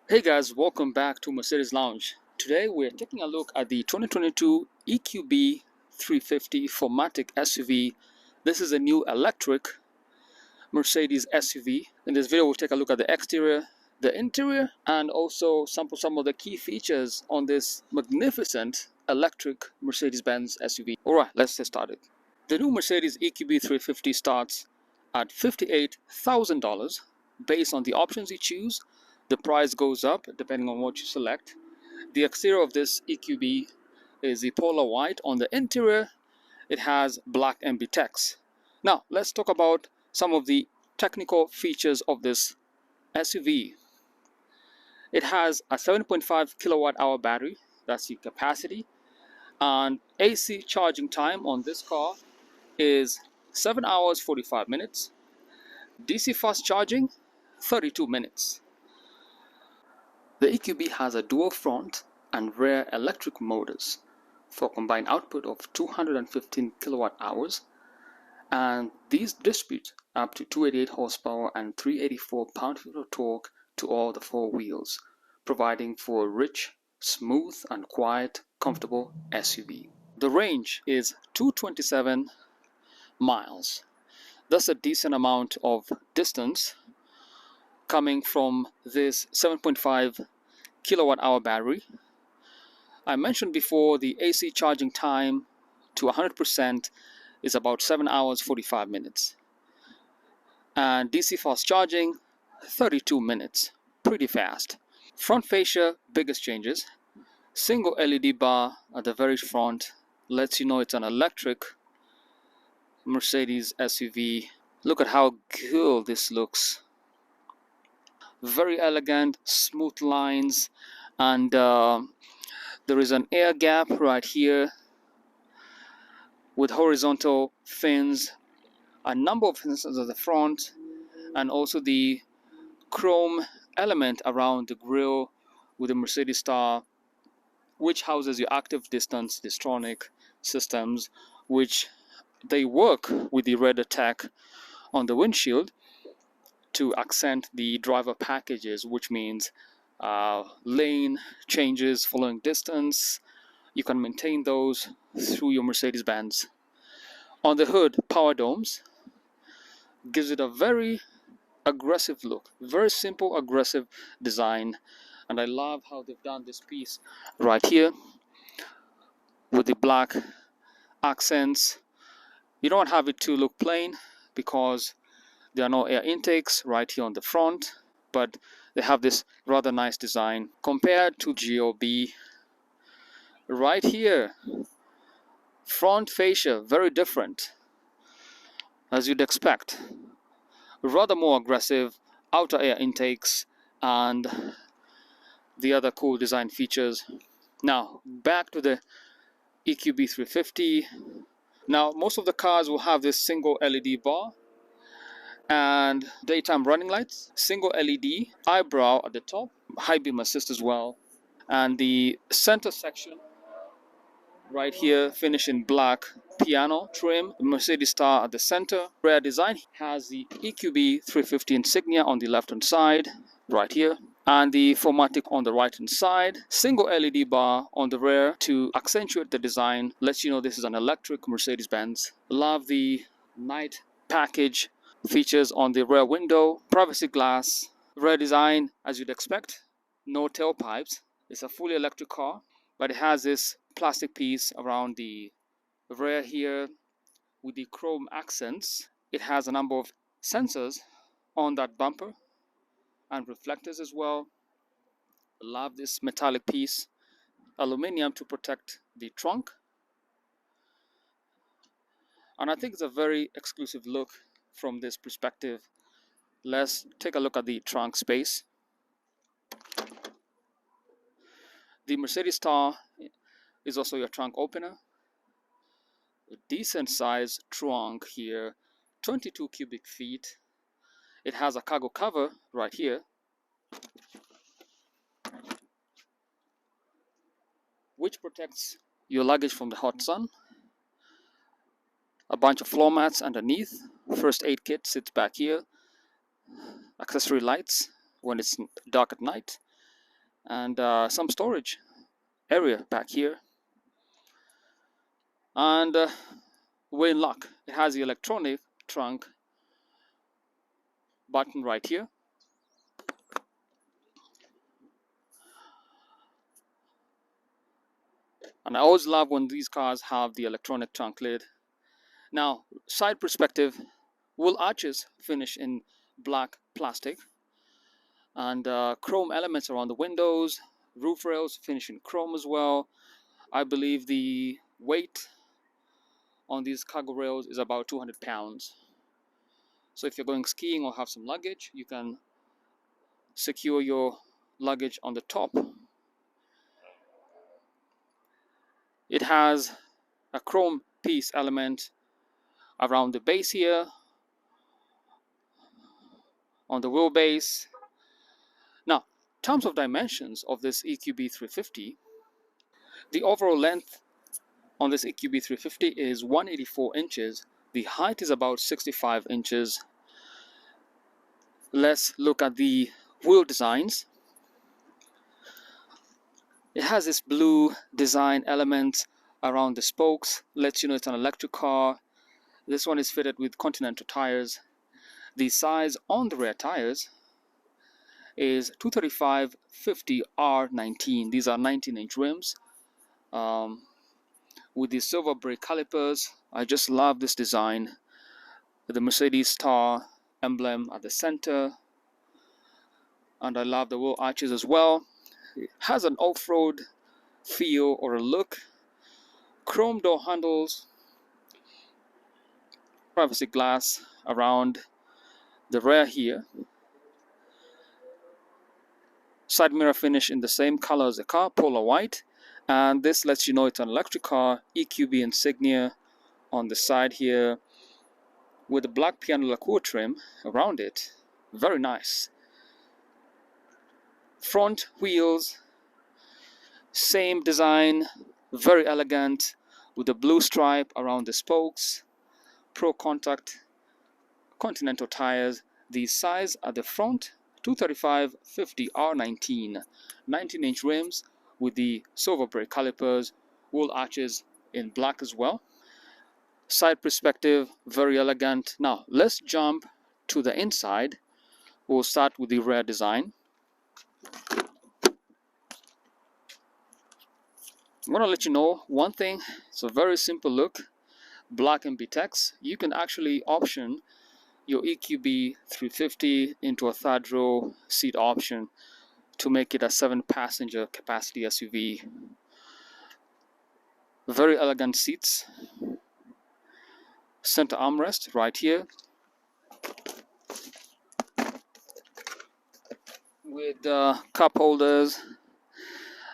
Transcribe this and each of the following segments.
Hey guys, welcome back to Mercedes Lounge. Today we're taking a look at the 2022 EQB 350 4MATIC SUV. This is a new electric Mercedes SUV. In this video we'll take a look at the exterior, the interior, and also sample some of the key features on this magnificent electric Mercedes-Benz SUV. Alright, let's get started. The new Mercedes EQB 350 starts at $58,000. Based on the options you choose, the price goes up depending on what you select. The exterior of this EQB is the polar white. On the interior, it has black MBUX. Now, let's talk about some of the technical features of this SUV. It has a 7.5 kilowatt hour battery, that's the capacity, and AC charging time on this car is 7 hours 45 minutes. DC fast charging, 32 minutes. The EQB has a dual front and rear electric motors for combined output of 215 kilowatt hours, and these distribute up to 288 horsepower and 384 pound-feet of torque to all the four wheels, providing for a rich, smooth, and quiet, comfortable SUV. The range is 227 miles. That's a decent amount of distance coming from this 7.5 kilowatt hour battery. I mentioned before the AC charging time to 100% is about 7 hours 45 minutes, and DC fast charging 32 minutes, pretty fast. Front fascia, biggest changes: single LED bar at the very front lets you know it's an electric Mercedes SUV. Look at how cool this looks. Very elegant, smooth lines, and there is an air gap right here with horizontal fins, a number of fins at the front, and also the chrome element around the grille with the Mercedes star, which houses your active distance Distronic systems, which they work with the radar tech on the windshield to accent the driver packages, which means lane changes following distance. You can maintain those through your Mercedes-Benz. On the hood, power domes gives it a very aggressive look, very simple, aggressive design, and I love how they've done this piece right here with the black accents. You don't have it to look plain because there are no air intakes right here on the front, but they have this rather nice design compared to GLB. Right here, front fascia, very different, as you'd expect. Rather more aggressive, outer air intakes, and the other cool design features. Now, back to the EQB 350. Now, most of the cars will have this single LED bar and daytime running lights, single LED, eyebrow at the top, high beam assist as well, and the center section right here finished in black piano trim, Mercedes star at the center. Rear design has the EQB 350 insignia on the left hand side right here, and the 4MATIC on the right hand side. Single LED bar on the rear to accentuate the design, lets you know this is an electric Mercedes-Benz. Love the night package features on the rear window, privacy glass. Rear design, as you'd expect, no tailpipes. It's a fully electric car, but it has this plastic piece around the rear here with the chrome accents. It has a number of sensors on that bumper and reflectors as well. Love this metallic piece, aluminium to protect the trunk, and I think it's a very exclusive look from this perspective. Let's take a look at the trunk space. The Mercedes star is also your trunk opener. A decent size trunk here, 22 cubic feet. It has a cargo cover right here, which protects your luggage from the hot sun. A bunch of floor mats underneath. First aid kit sits back here. Accessory lights when it's dark at night. and some storage area back here. And we're in luck. It has the electronic trunk button right here. And I always love when these cars have the electronic trunk lid. Now, side perspective, wool arches finish in black plastic, and chrome elements around the windows. Roof rails finish in chrome as well. I believe the weight on these cargo rails is about 200 pounds. So if you're going skiing or have some luggage, you can secure your luggage on the top. It has a chrome piece element around the base here, on the wheelbase. Now, in terms of dimensions of this EQB 350, the overall length on this EQB 350 is 184 inches. The height is about 65 inches. Let's look at the wheel designs. It has this blue design element around the spokes, lets you know it's an electric car. This one is fitted with Continental tires. The size on the rear tires is 235/50 R19. These are 19-inch rims with the silver brake calipers. I just love this design. The Mercedes star emblem at the center, and I love the wheel arches as well. It has an off-road feel or a look. Chrome door handles, privacy glass around the rear here. Side mirror finish in the same color as the car, polar white, and this lets you know it's an electric car. EQB insignia on the side here with the black piano lacquer trim around it. Very nice. Front wheels, same design, very elegant, with a blue stripe around the spokes. Pro contact Continental tires. The size at the front, 235/50 R19, 19-inch rims with the silver brake calipers, wheel arches in black as well. Side perspective, very elegant. Now let's jump to the inside. We'll start with the rear design. I'm going to let you know one thing. It's a very simple look, black MBUX. You can actually option your EQB 350 into a third row seat option to make it a 7-passenger capacity SUV. Very elegant seats. Center armrest right here with cup holders.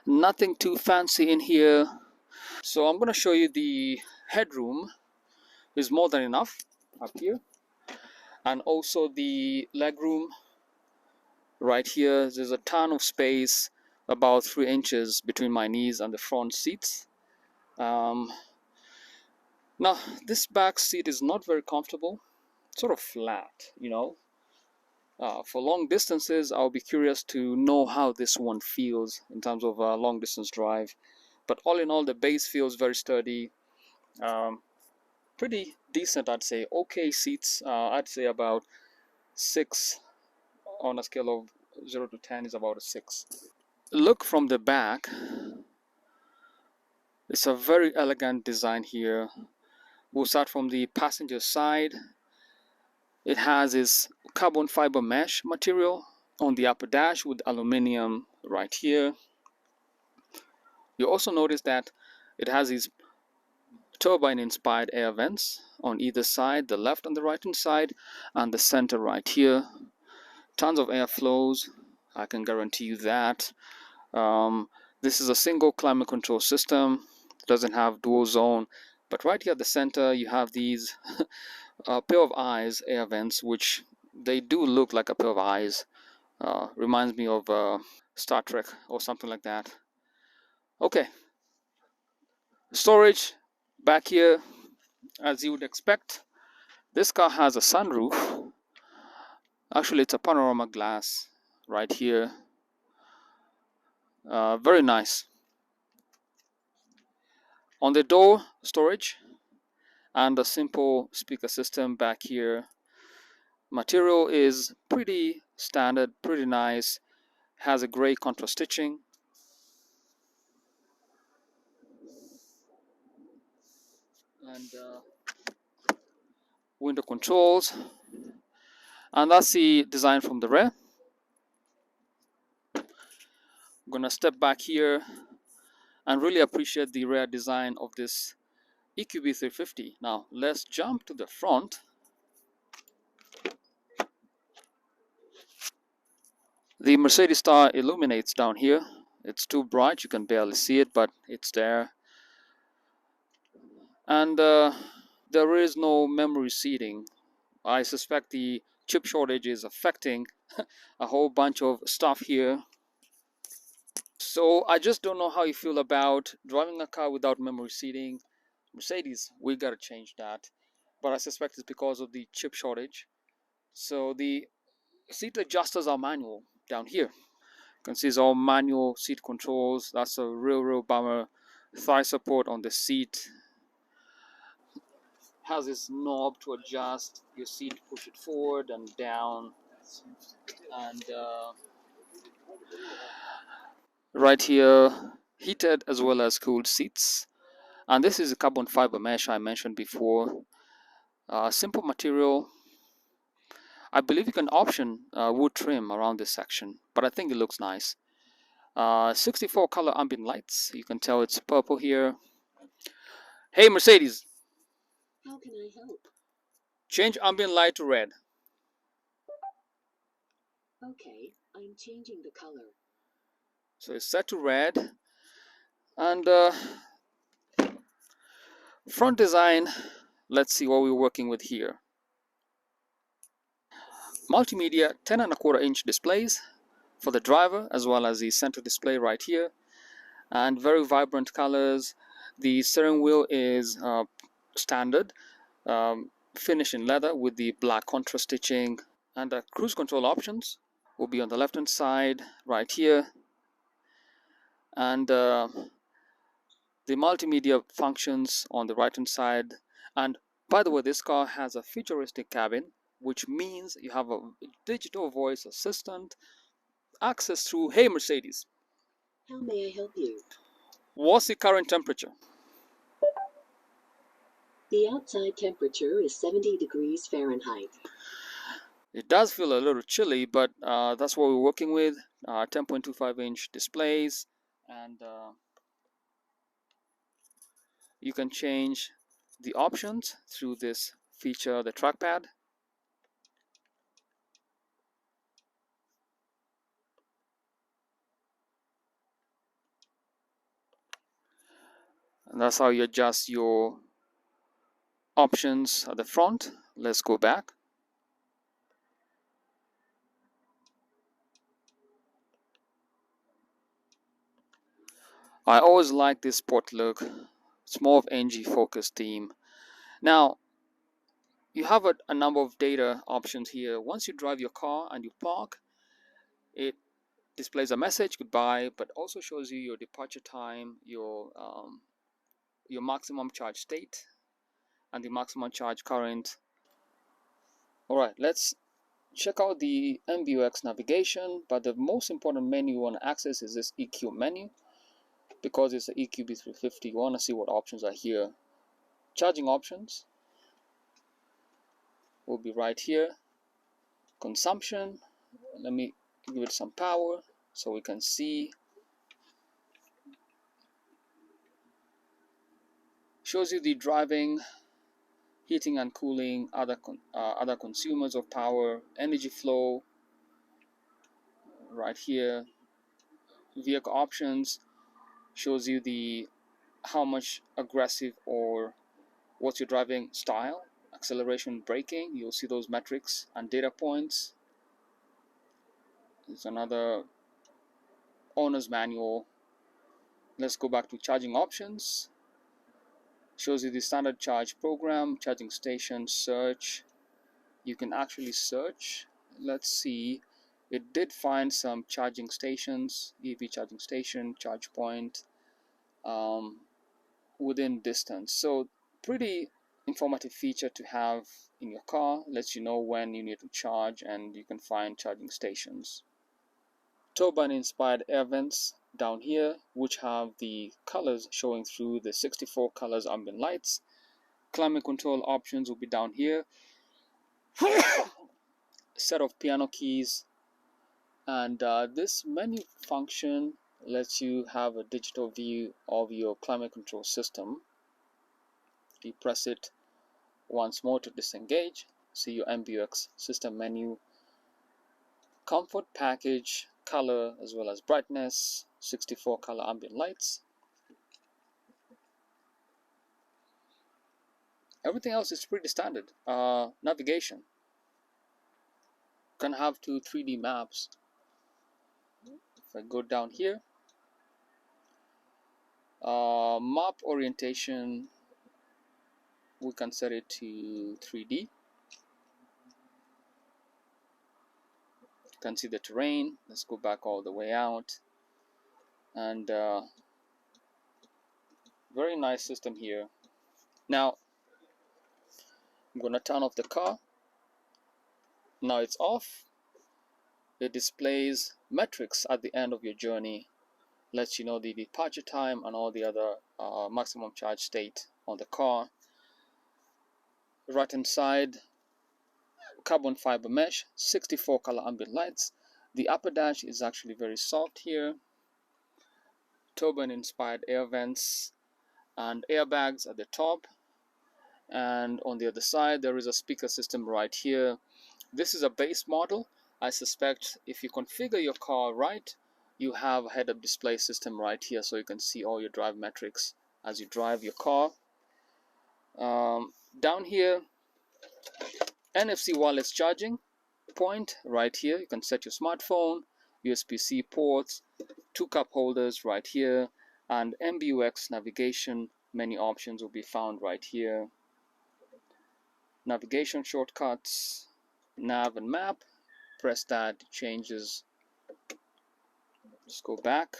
Nothing too fancy in here. So I'm going to show you the headroom is more than enough up here, and also the legroom right here. There's a ton of space, about 3 inches between my knees and the front seats. Now this back seat is not very comfortable, sort of flat, you know. For long distances, I'll be curious to know how this one feels in terms of a long distance drive. But all in all, the base feels very sturdy. Pretty decent, I'd say. Okay seats, I'd say about 6 on a scale of 0 to 10 is about a 6. Look from the back. It's a very elegant design here. We'll start from the passenger side. It has this carbon fiber mesh material on the upper dash with aluminum right here. You also notice that it has these turbine inspired air vents on either side, the left and the right hand side, and the center right here. Tons of air flows, I can guarantee you that. This is a single climate control system. It doesn't have dual zone, but right here at the center you have these pair of eyes air vents, which they do look like a pair of eyes. Reminds me of Star Trek or something like that. Okay, storage back here, as you would expect. This car has a sunroof. Actually, it's a panorama glass right here. Very nice. On the door, storage and a simple speaker system back here. Material is pretty standard, pretty nice. Has a gray contrast stitching. And window controls. And that's the design from the rear. I'm gonna step back here and really appreciate the rear design of this EQB 350. Now let's jump to the front. The Mercedes star illuminates down here. It's too bright, you can barely see it, but it's there. And there is no memory seating. I suspect the chip shortage is affecting a whole bunch of stuff here. So I just don't know how you feel about driving a car without memory seating. Mercedes, we gotta change that. But I suspect it's because of the chip shortage. So the seat adjusters are manual down here. You can see it's all manual seat controls. That's a real bummer. Thigh support on the seat. Has this knob to adjust your seat, push it forward and down. And right here, heated as well as cooled seats. And this is a carbon fiber mesh I mentioned before. Simple material. I believe you can option wood trim around this section, but I think it looks nice. 64 color ambient lights. You can tell it's purple here. Hey Mercedes, how can I help? Change ambient light to red. Okay, I'm changing the color. So it's set to red. And front design, let's see what we're working with here. Multimedia 10.25-inch displays for the driver as well as the center display right here, and very vibrant colors. The steering wheel is standard finish in leather with the black contrast stitching, and the cruise control options will be on the left hand side right here, and the multimedia functions on the right hand side. And by the way, this car has a futuristic cabin, which means you have a digital voice assistant access through Hey Mercedes, How may I help you? what's the current temperature? The outside temperature is 70 degrees Fahrenheit. It does feel a little chilly, but that's what we're working with. 10.25-inch displays, and you can change the options through this feature, the trackpad. And that's how you adjust your options at the front. Let's go back. I always like this sport look. It's more of NG focused theme. Now you have a number of data options here. Once you drive your car and you park, it displays a message goodbye, but also shows you your departure time, your maximum charge state, and the maximum charge current. All right, let's check out the MBUX navigation, but the most important menu you want to access is this EQ menu. Because it's an EQB 350, you want to see what options are here. Charging options will be right here. Consumption, let me give it some power so we can see. Shows you the driving, heating and cooling, other consumers of power, energy flow right here. Vehicle options shows you the how much aggressive or what's your driving style, acceleration, braking. You'll see those metrics and data points. There's another owner's manual. Let's go back to charging options. Shows you the standard charge program, charging station, search. You can actually search. Let's see It did find some charging stations, EV charging station, charge point within distance. So pretty informative feature to have in your car. Lets you know when you need to charge, and you can find charging stations. Turbine inspired air vents down here, which have the colors showing through the 64 colors ambient lights. Climate control options will be down here. Set of piano keys, and this menu function lets you have a digital view of your climate control system. You press it once more to disengage. See your MBUX system menu, comfort package, color as well as brightness, 64 color ambient lights. Everything else is pretty standard. Navigation can have 2 3D maps. If I go down here, map orientation, we can set it to 3D. You can see the terrain. Let's go back all the way out, and very nice system here. Now I'm gonna turn off the car. Now it's off. It displays metrics at the end of your journey, lets you know the departure time and all the other maximum charge state on the car. Right hand side, carbon fiber mesh, 64 color ambient lights. The upper dash is actually very soft here. Turbine inspired air vents and airbags at the top, and on the other side there is a speaker system right here. This is a base model. I suspect if you configure your car right, you have a head-up display system right here, so you can see all your drive metrics as you drive your car. Down here, NFC wireless charging point right here. You can set your smartphone, USB-C ports, 2 cup holders right here, and MBUX navigation many options will be found right here. Navigation shortcuts, nav and map. Press that, it changes. Just go back.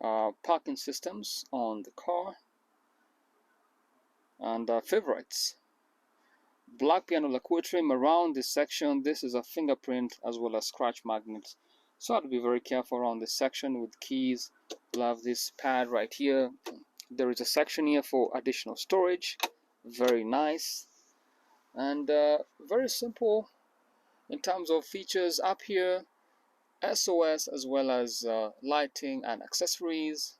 Parking systems on the car, and favorites. Black piano lacquer trim around this section. This is a fingerprint as well as scratch magnet, so I have to be very careful around this section with keys. We'll have this pad right here. There is a section here for additional storage. Very nice, and very simple in terms of features. Up here, SOS as well as lighting and accessories.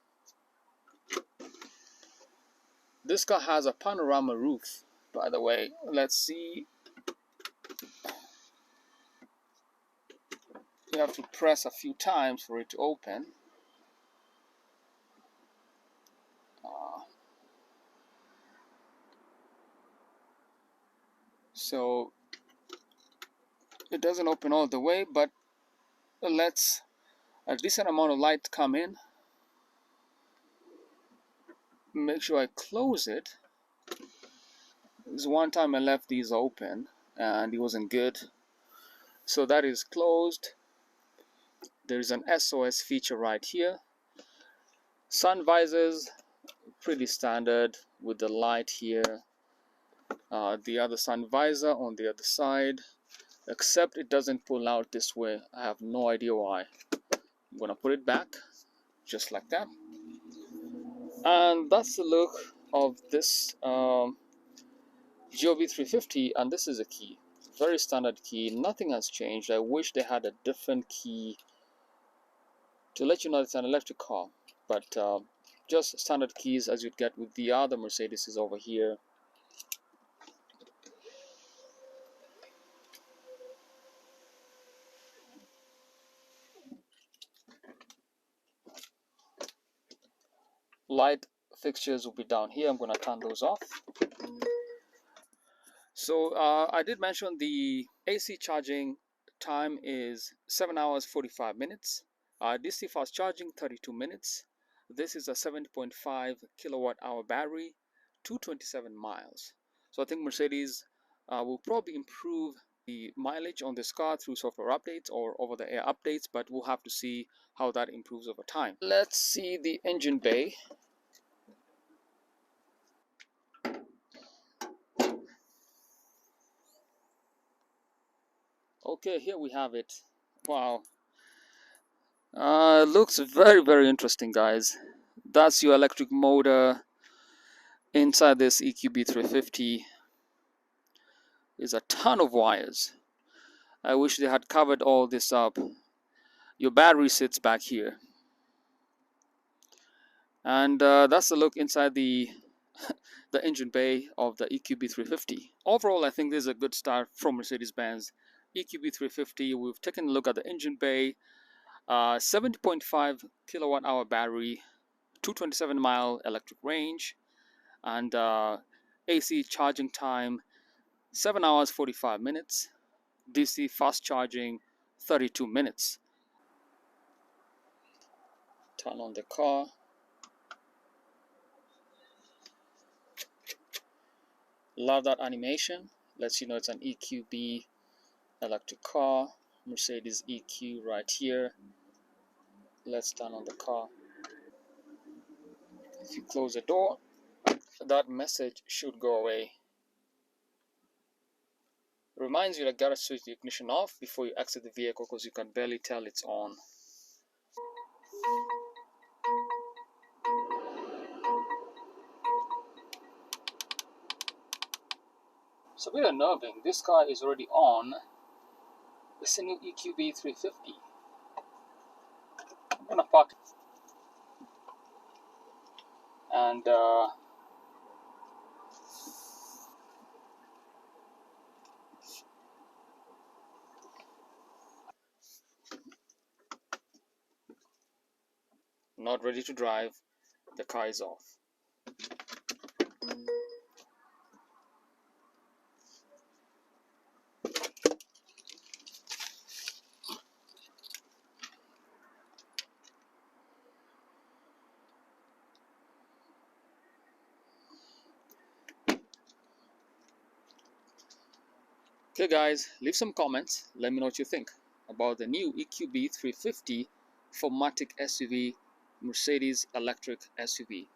This car has a panorama roof, by the way. Let's see. You have to press a few times for it to open. So it doesn't open all the way, but let's a decent amount of light come in. Make sure I close it. There's one time I left these open and it wasn't good, so that is closed. There's an SOS feature right here. Sun visors, pretty standard with the light here. The other sun visor on the other side, except it doesn't pull out this way. I have no idea why. I'm gonna put it back just like that, and that's the look of this GOB 350. And this is a key, very standard key, nothing has changed. I wish they had a different key to let you know it's an electric car, but just standard keys as you'd get with the other Mercedes over here. Light fixtures will be down here. I'm going to turn those off. So I did mention the AC charging time is 7 hours 45 minutes. DC fast charging 32 minutes. This is a 7.5 kilowatt hour battery, 227 miles. So I think Mercedes will probably improve the mileage on this car through software updates or over-the-air updates, but we'll have to see how that improves over time. Let's see the engine bay. Okay, here we have it. Wow. Looks very interesting, guys. That's your electric motor. Inside this EQB 350 is a ton of wires. I wish they had covered all this up. Your battery sits back here. And that's the look inside the engine bay of the EQB 350. Overall, I think this is a good start from Mercedes-Benz EQB 350. We've taken a look at the engine bay, 70.5 kilowatt hour battery, 227-mile electric range, and AC charging time 7 hours 45 minutes, DC fast charging 32 minutes. Turn on the car. Love that animation. Lets you know it's an EQB electric car. Mercedes EQ right here. Let's turn on the car. If you close the door, that message should go away. Reminds you that you gotta switch the ignition off before you exit the vehicle because you can barely tell it's on. It's a bit unnerving. This car is already on. It's a new EQB 350. I'm gonna park and not ready to drive. The car is off. Okay guys, leave some comments. Let me know what you think about the new EQB 350 4MATIC SUV, Mercedes electric SUV.